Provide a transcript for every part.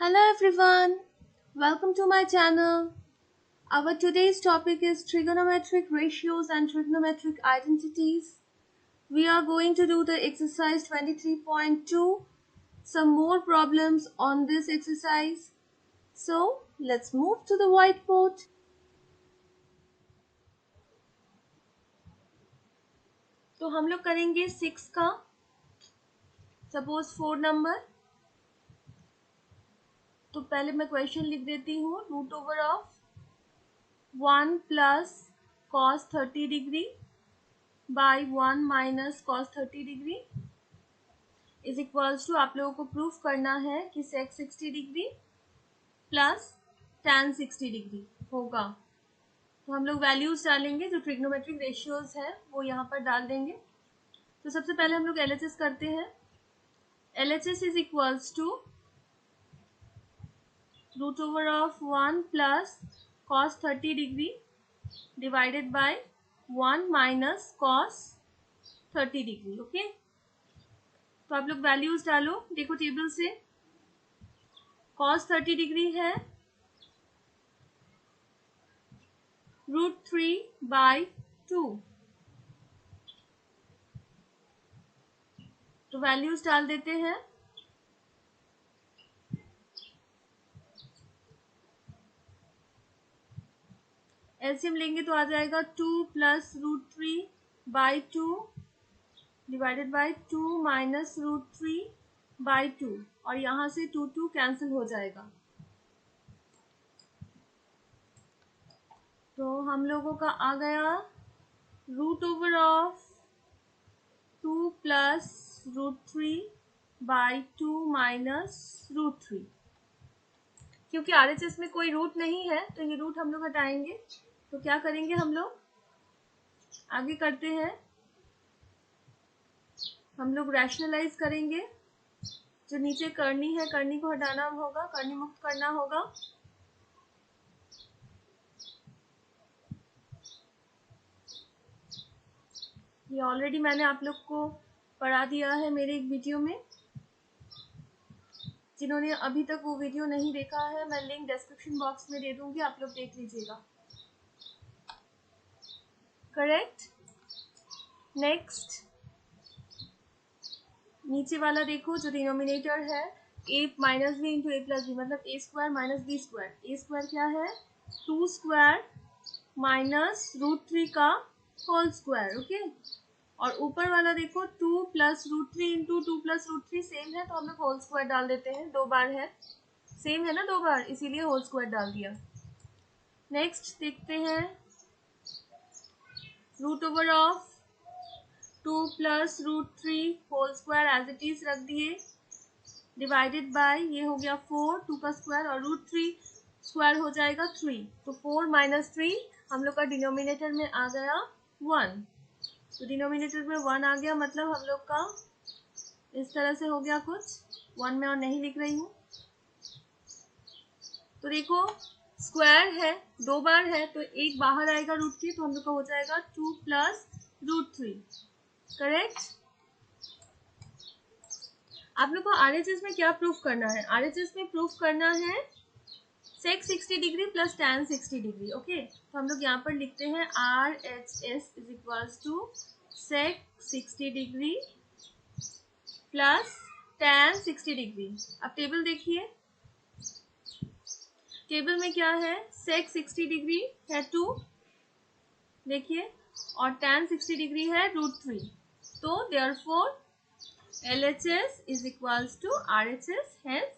Hello everyone, welcome to my channel. Our today's topic is trigonometric ratios and trigonometric identities. We are going to do the exercise 23.2, some more problems on this exercise. So let's move to the whiteboard. तो हम लोग करेंगे 6 का, suppose 4 number. तो पहले मैं question लिख देती हूँ. Root over of 1 plus cos 30 degree by 1 minus cos 30 degree is equals to, आप लोगों को प्रूफ करना है कि sec 60 degree plus tan 60 degree होगा. तो हम लोग वैल्यूज डालेंगे, जो ट्रिग्नोमेट्रिक रेशियोज है वो यहाँ पर डाल देंगे. तो सबसे पहले हम लोग LHS करते हैं. LHS is equals to root over of 1 plus cos 30 degree divided by 1 minus cos 30 degree. Okay, तो आप लोग वैल्यूज डालो. देखो टेबल से, cos 30 डिग्री है √3/2. तो वैल्यूज डाल देते हैं. एलसीएम लेंगे तो आ जाएगा 2 प्लस √3/2 डिवाइडेड बाय 2 माइनस √3/2, और यहाँ से 2 कैंसिल हो जाएगा. तो हम लोगों का आ गया root over of 2 plus √3/2 minus √3. क्योंकि RHS में कोई रूट नहीं है तो ये रूट हम लोग हटाएंगे. तो क्या करेंगे, हम लोग आगे करते हैं. हम लोग रैशनलाइज करेंगे. जो नीचे करनी है, करनी को हटाना होगा, करनी मुक्त करना होगा. ये ऑलरेडी मैंने आप लोग को पढ़ा दिया है मेरे एक वीडियो में. जिन्होंने अभी तक वो वीडियो नहीं देखा है, मैं लिंक डिस्क्रिप्शन बॉक्स में दे दूंगी, आप लोग देख लीजिएगा. करेक्ट. नेक्स्ट, नीचे वाला देखो, जो डिनोमिनेटर है a minus B into A plus B, मतलब a square minus B square. a square क्या है, 2 स्क्वायर माइनस √3 का होल स्क्वायर. ओके, और ऊपर वाला देखो 2 प्लस √3 इंटू 2 प्लस √3 सेम है, तो हम लोग होल स्क्वायर डाल देते हैं. 2 बार है, सेम है ना 2 बार, इसीलिए होल स्क्वायर डाल दिया. नेक्स्ट देखते हैं, root over of 2 plus √3 whole square as it is रख दिए, डिवाइडेड बाय, ये हो गया 4, 2 का स्क्वायर, और √3 स्क्वायर हो जाएगा 3. तो 4 माइनस 3 हम लोग का डिनोमिनेटर में आ गया 1. तो डिनोमिनेटर में 1 आ गया, मतलब हम लोग का इस तरह से हो गया कुछ. 1 में और नहीं लिख रही हूँ. तो देखो स्क्वायर है, 2 बार है, तो एक बाहर आएगा रूट के, तो हम लोग का हो जाएगा 2 प्लस √3. करेक्ट. आप लोग को RHS में क्या प्रूफ करना है, RHS में प्रूफ करना है sec 60 degree plus tan 60 degree. Okay, तो हम लोग यहाँ पर लिखते हैं RHS is equals to sec 60 degree plus tan 60 degree. अब टेबल देखिए, टेबल में क्या है, sec 60 डिग्री है 2, देखिए, और tan 60 डिग्री है √3. तो therefore LHS is equals to RHS, hence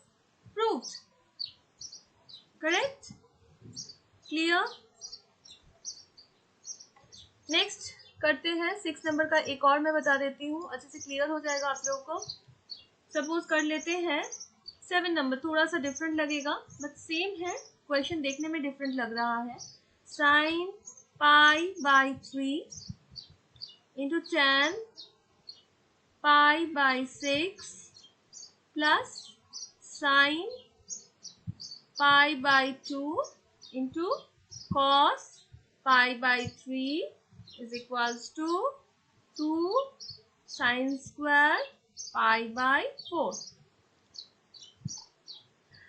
proved. Correct? Clear? Next करते हैं 6 नंबर का. एक और मैं बता देती हूँ, अच्छे से क्लियर हो जाएगा आप लोगों को. सपोज कर लेते हैं 7 नंबर, थोड़ा सा डिफरेंट लगेगा बट सेम है. क्वेश्चन देखने में डिफरेंट लग रहा है. sin π/3 into tan π/6 plus sin π/2 into cos π/3 is equals to 2 sin square π/4.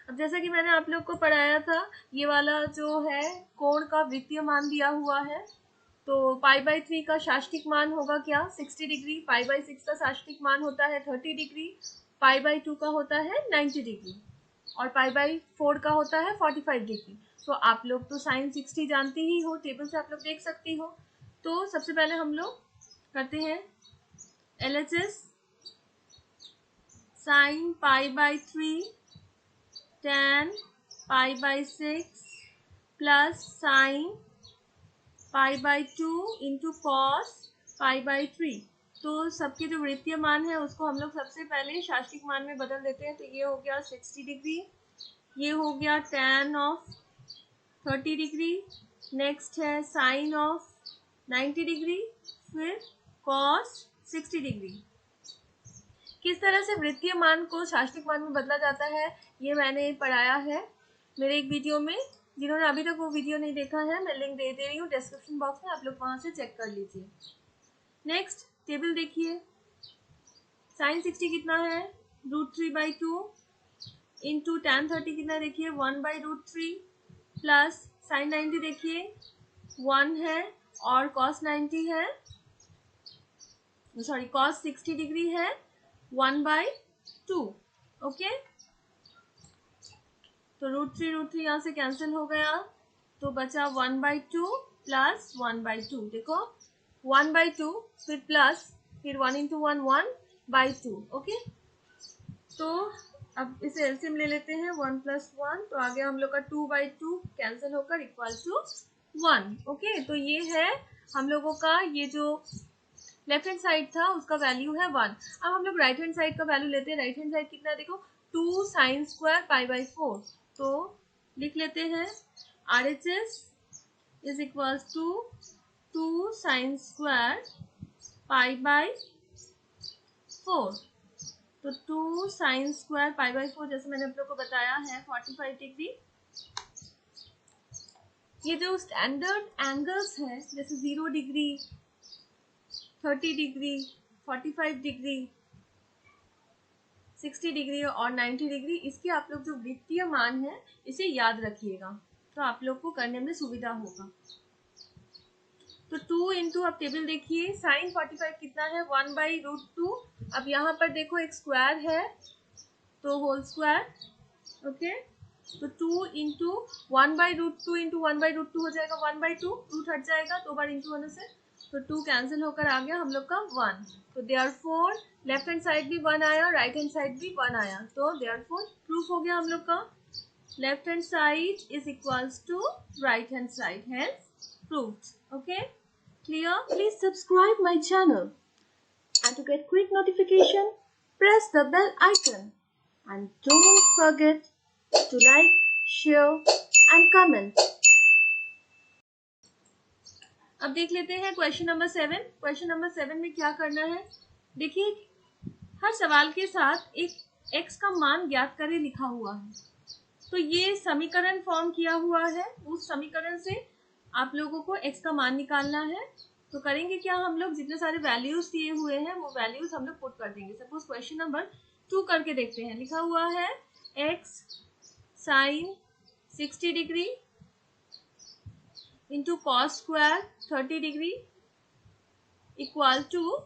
अब अब जैसा कि मैंने आप लोग को पढ़ाया था, ये वाला जो है कोण का वृत्तीय मान दिया हुआ है, तो π/3 का शास्त्रिक मान होगा क्या 60 डिग्री, π/6 का शास्त्रिक मान होता है 30 डिग्री, π/2 का होता है 90 डिग्री और π/4 का होता है 45 डिग्री। तो आप लोग तो sin 60 जानते ही हो, टेबल से आप लोग देख सकती हो। तो सबसे पहले हम लोग करते हैं LHS sin π/3 tan π/6 plus sin π/2 into cos π/3। तो सबके जो वृत्तीय मान है उसको हम लोग सबसे पहले शास्त्रिक मान में बदल देते हैं। तो ये हो गया 60 डिग्री, ये हो गया tan ऑफ 30 डिग्री, नेक्स्ट है sin ऑफ 90 डिग्री, फिर cos 60 डिग्री। किस तरह से वृत्तीय मान को शास्त्रिक मान में बदला जाता है ये मैंने पढ़ाया है मेरे एक वीडियो में। जिन्होंने अभी तक वो वीडियो नहीं देखा है, मैं लिंक दे रही हूँ डिस्क्रिप्शन बॉक्स में, आप लोग वहां से चेक कर लीजिए। नेक्स्ट टेबल देखिए, sin 60 कितना है √3/2 इंटू tan 30 कितना देखिए 1/√3 प्लस sin 90 देखिए 1 है और cos 90 है, सॉरी cos 60 डिग्री है 1/2। ओके, तो √3 यहाँ से कैंसिल हो गया, तो बचा 1/2 प्लस 1/2। देखो 1/2 फिर प्लस फिर 1 इंटू 1 1/2। ओके, तो अब इसे एलसीएम ले लेते हैं 1 + 1, तो आ गया हम लोग का 2/2 कैंसिल होकर इक्वल टू 1। ओके, तो ये है हम लोगों का, ये जो लेफ्ट हैंड साइड था उसका वैल्यू है 1। अब हम लोग राइट हैंड साइड का वैल्यू लेते हैं। राइट हैंड साइड कितना देखो 2 sin² π/4, तो लिख लेते हैं RHS is equal to 2 sin² π/4। तो 2 sin² π/4 जैसे मैंने आप लोग को बताया है 45 डिग्री। ये जो स्टैंडर्ड एंगल्स है जैसे 0 डिग्री, 30 डिग्री, 45 डिग्री, 60 डिग्री और 90 डिग्री, इसके आप लोग जो वृत्तीय मान है इसे याद रखिएगा, तो आप लोग को करने में सुविधा होगा। तो 2 इंटू, अब टेबल देखिए, sin 45 कितना है 1/√2। अब यहाँ पर देखो एक स्क्वायर है तो होल स्क्वायर। ओके, तो 2 इंटू 1/√2 इंटू 1/√2 हो जाएगा 1/2, रूट हट जाएगा 2 बार इंटू होने से, तो 2 कैंसिल होकर आ गया हम लोग का 1। तो देयरफॉर लेफ्ट हैंड साइड भी 1 आया, राइट हैंड साइड भी 1 आया, तो देयरफॉर प्रूफ हो गया हम लोग का left hand side is equals to right hand side, hence proved. Okay, clear? Please subscribe my channel and to get quick notification press the bell icon and don't forget to like, share and comment. अब देख लेते हैं question number 7। Question number 7 में क्या करना है, देखिए हर सवाल के साथ एक x का मान ज्ञात करें लिखा हुआ है। तो ये समीकरण फॉर्म किया हुआ है, उस समीकरण से आप लोगों को x का मान निकालना है। तो करेंगे क्या, हम लोग जितने सारे वैल्यूज दिए हुए हैं वो वैल्यूज हम लोग पुट कर देंगे। सपोज क्वेश्चन नंबर 2 करके देखते हैं। लिखा हुआ है x sin 60 degree into cos square 30 degree equal to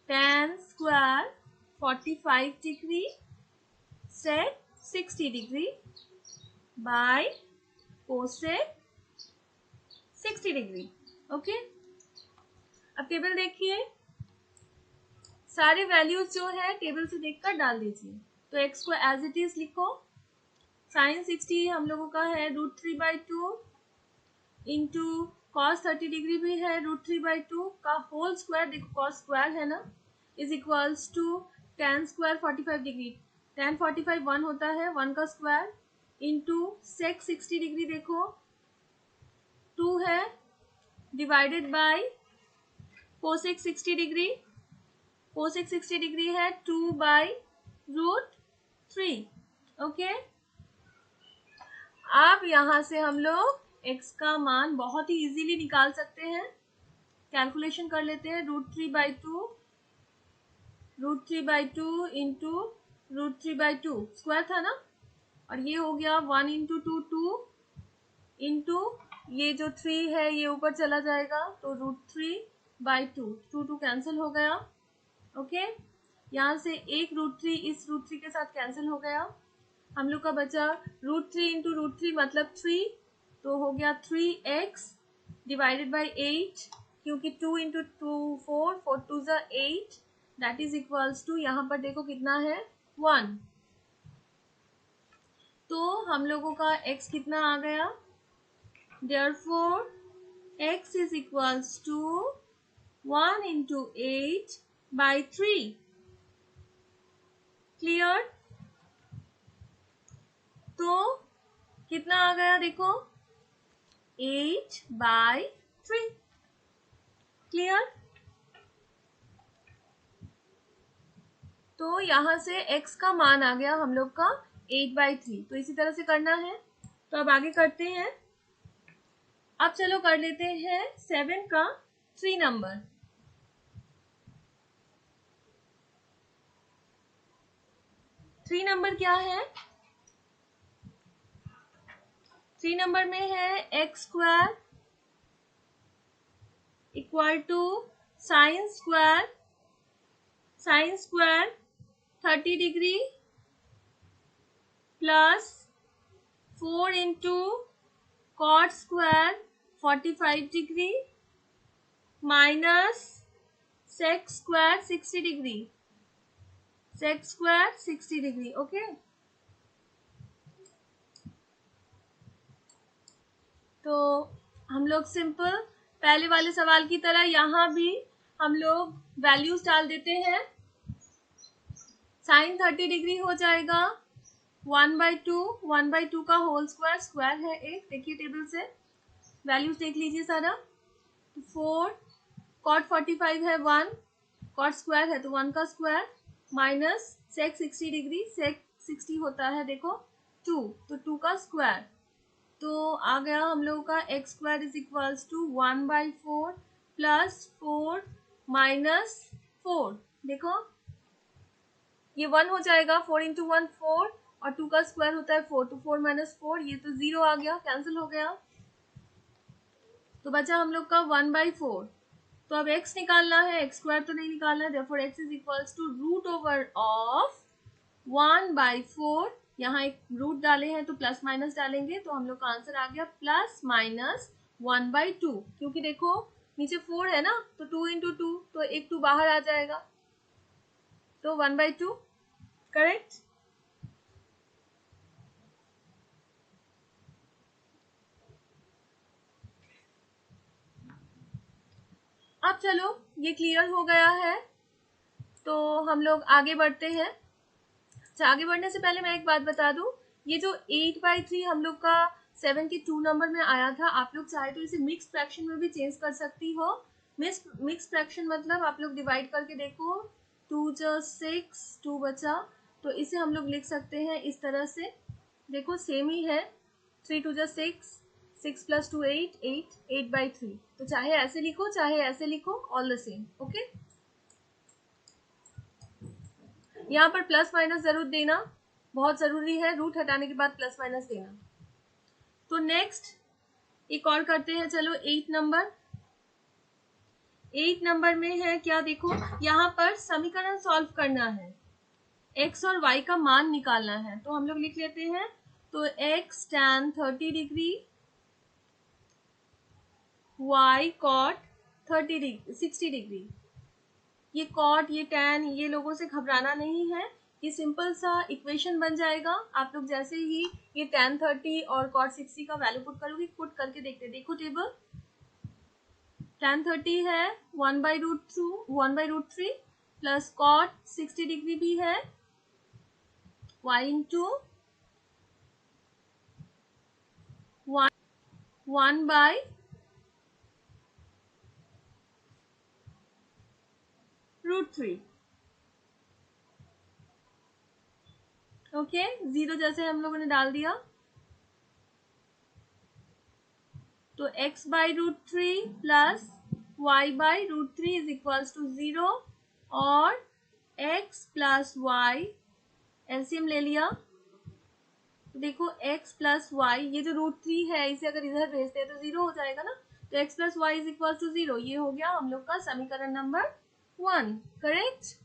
tan square 45 degree sec 60 degree by cosec 60 degree. Okay, अब टेबल देखिए, सारे वैल्यूज जो है टेबल से देखकर डाल दीजिए। तो x को एज इट इज लिखो, sin 60 हम लोगों का है √3/2 इंटू cos 30 डिग्री भी है √3/2 का होल स्क्वायर, देखो cos स्क्वायर है ना, is equals to tan square 45 degree. tan 45 1 होता है, 1 का स्क्वायर इंटू sec 60 डिग्री, देखो 2 है divided by cosec 60 degree. cosec 60 degree है 2/√3। ओके, अब यहां से हम लोग x का मान बहुत ही इजीली निकाल सकते हैं। कैलकुलेशन कर लेते हैं, √3/2 √3/2 इंटू √3/2 स्क्वायर था ना, और ये हो गया 1 इंटू 2 2 इंटू ये जो 3 है ये ऊपर चला जाएगा तो √3/2 2 2 कैंसिल हो गया। ओके, यहाँ से एक √3 इस √3 के साथ कैंसिल हो गया, हम लोग का बचा √3 इंटू √3 मतलब 3, तो हो गया 3x डिवाइडेड बाई 8, क्योंकि 2 इंटू 2 4 4 2 ज़ा 8 दैट इज इक्वल्स टू, यहाँ पर देखो कितना है 1, तो हम लोगों का x कितना आ गया, therefore x is equals to 1 into 8 by 3। Clear? तो कितना आ गया देखो 8/3। क्लियर? तो यहां से x का मान आ गया हम लोग का 8/3। तो इसी तरह से करना है, तो अब आगे करते हैं। अब चलो कर लेते हैं 7 का 3 नंबर। 3 नंबर क्या है, 3 नंबर में है x square equal to sine square 30 degree plus 4 into cot square 45 degree minus sec square 60 degree, sec square 60 degree. Okay, तो हम लोग सिंपल पहले वाले सवाल की तरह यहाँ भी हम लोग वैल्यूज डाल देते हैं। साइन 30 डिग्री हो जाएगा 1/2 का होल स्क्वायर, स्क्वायर है एक, देखिए टेबल से वैल्यूज देख लीजिए सारा। 4 कॉट 45 है 1, कॉट स्क्वायर है तो 1 का square minus sec 60 degree, sec 60 होता है देखो 2, तो 2 का स्क्वायर, तो आ गया हम लोगों का x square is equals to 1/4 plus 4 minus 4। देखो ये 1 हो जाएगा, 4 इंटू 1 4 और 2 का स्क्वायर होता है 4, तो 4 माइनस 4 ये तो 0 आ गया, कैंसिल हो गया, तो बचा हम लोग का 1/4। तो अब x निकालना है, x स्क्वायर तो नहीं निकालना है, therefore x is equals to root over of 1/4, यहाँ एक रूट डाले हैं तो प्लस माइनस डालेंगे, तो हम लोग का आंसर आ गया प्लस माइनस 1/2, क्योंकि देखो नीचे 4 है ना, तो 2 इंटू 2 तो एक 2 बाहर आ जाएगा, तो 1/2 करेक्ट। अब चलो ये क्लियर हो गया है, तो हम लोग आगे बढ़ते हैं। अच्छा, आगे बढ़ने से पहले मैं एक बात बता दूं, ये जो 8/3 हम लोग का 7 के 2 नंबर में आया था, आप लोग चाहे तो इसे मिक्स फ्रैक्शन में भी चेंज कर सकती हो। मिक्स फ्रैक्शन मतलब आप लोग डिवाइड करके देखो, 2 × 6 2 बचा, तो इसे हम लोग लिख सकते हैं इस तरह से, देखो सेम ही है, 3 2 × 6 6 + 2 8 8/3, तो चाहे ऐसे लिखो चाहे ऐसे लिखो, ऑल द सेम। ओके, यहाँ पर प्लस माइनस जरूर देना, बहुत जरूरी है, रूट हटाने के बाद प्लस माइनस देना। तो नेक्स्ट एक और करते हैं, चलो 8 नंबर। 8 नंबर में है क्या, देखो यहाँ पर समीकरण सॉल्व करना है, x और y का मान निकालना है, तो हम लोग लिख लेते हैं, तो x tan 30 degree y cot 60 degree. ये कॉट ये टैन ये लोगों से घबराना नहीं है, ये सिंपल सा इक्वेशन बन जाएगा। आप लोग जैसे ही ये tan 30 और cot 60 का वैल्यू पुट करोगे, पुट करके देखते, देखो टेबल, tan 30 है 1/√3 प्लस cot 60 डिग्री भी है y इंटू 1/√3। ओके, 0 जैसे हम लोगों ने डाल दिया, तो x/√3 plus y/√3 is equals to 0 और x प्लस वाई, एलसीएम ले लिया तो देखो x प्लस वाई, ये जो √3 है इसे अगर इधर भेजते हैं तो 0 हो जाएगा ना, तो x plus y is equal to 0। ये हो गया हम लोग का समीकरण नंबर 1, करेक्ट।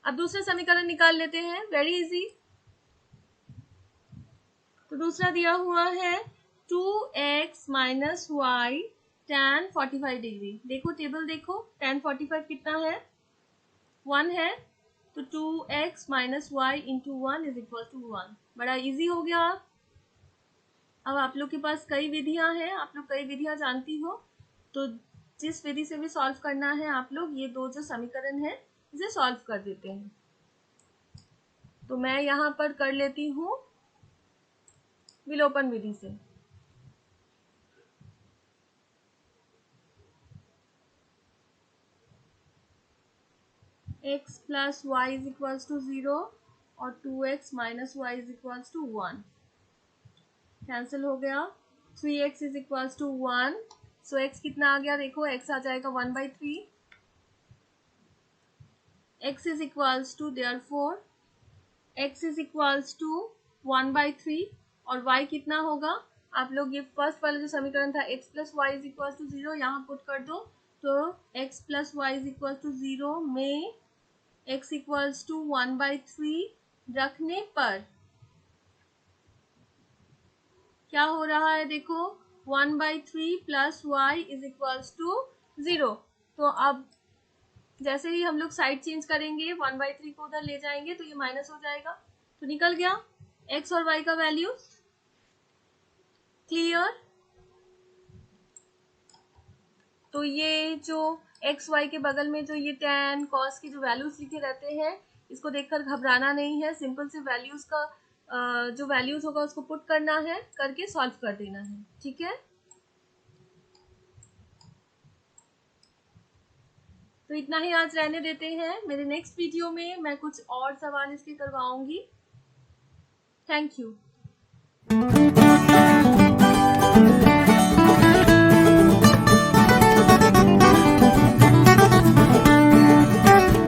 अब दूसरा समीकरण निकाल लेते हैं, वेरी इजी। तो दूसरा दिया हुआ है 2x minus y tan 45 degree. देखो टेबल देखो, tan 45 कितना है, 1 है, तो 2x माइनस वाई इंटू 1 इज इक्वल टू 1। बड़ा इजी हो गया। अब आप लोग के पास कई विधियां हैं, आप लोग कई विधियां जानती हो, तो जिस विधि से भी सॉल्व करना है आप लोग ये दो जो समीकरण है इसे सॉल्व कर देते हैं। तो मैं यहाँ पर कर लेती हूँ विलोपन विधि से। x plus y is equals to 0 और 2x minus y is equals to 1 cancel हो गया। 3x is equals to 1, so x कितना आ गया, देखो x आ जाएगा 1/3। x is equals to therefore x is equals to 1/3 और y कितना होगा, आप लोग ये फर्स्ट वाला जो समीकरण था x plus y is equals to 0 यहाँ पुट कर दो, तो x plus y is equals to 0 में x इक्वल्स टू 1/3 रखने पर क्या हो रहा है, देखो 1/3 plus y is equals to 0। तो अब जैसे ही हम लोग साइड चेंज करेंगे 1/3 को उधर ले जाएंगे तो ये माइनस हो जाएगा, तो निकल गया x और y का वैल्यू। क्लियर। तो ये जो x y के बगल में जो ये tan cos के जो वैल्यूज लिखे रहते हैं इसको देखकर घबराना नहीं है, सिंपल से वैल्यूज का जो वैल्यूज होगा उसको पुट करना है, करके सॉल्व कर देना है, ठीक है। तो इतना ही आज रहने देते हैं, मेरे नेक्स्ट वीडियो में मैं कुछ और सवाल इसके करवाऊंगी। Thank you.